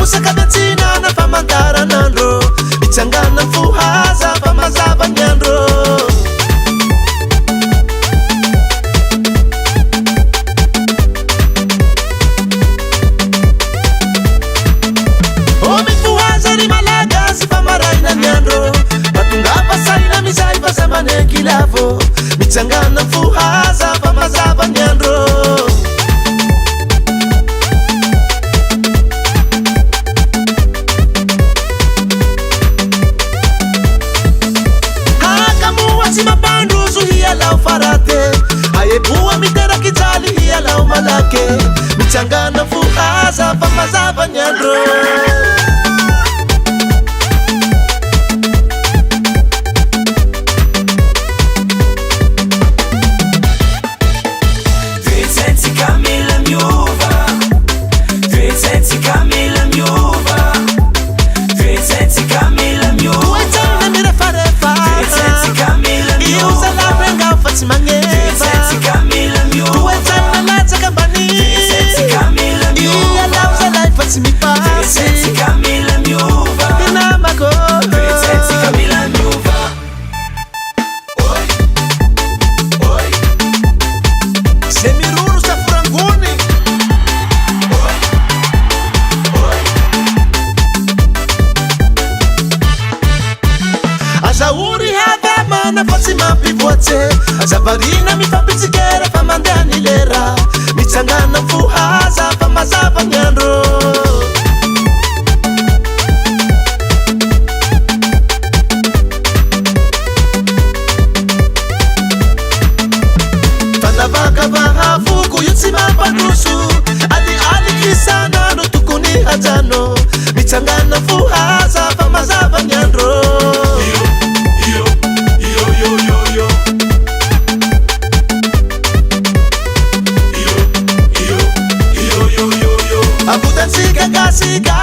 sakadatsina na famantaranandro mitsangana fuhaza famazava nyandro mifuhaza ry malagasy famaraina nyandro matonga fasaina mizay fasamane kilavo mitsangana fuhaza famazava nyandro Ayebuwa mitera kijali hiya lao malake michangana fuhaza famazava nyandro Azauri hadama na fatima pivote Azavarina mifapitsikera famandani lera Mitsangana fuhaza famazava nyandro Fanavaka vahafuku yutsima padusu Ali kisana no tukuni hajano Mitsangana fuhaza famazava nyandro Sika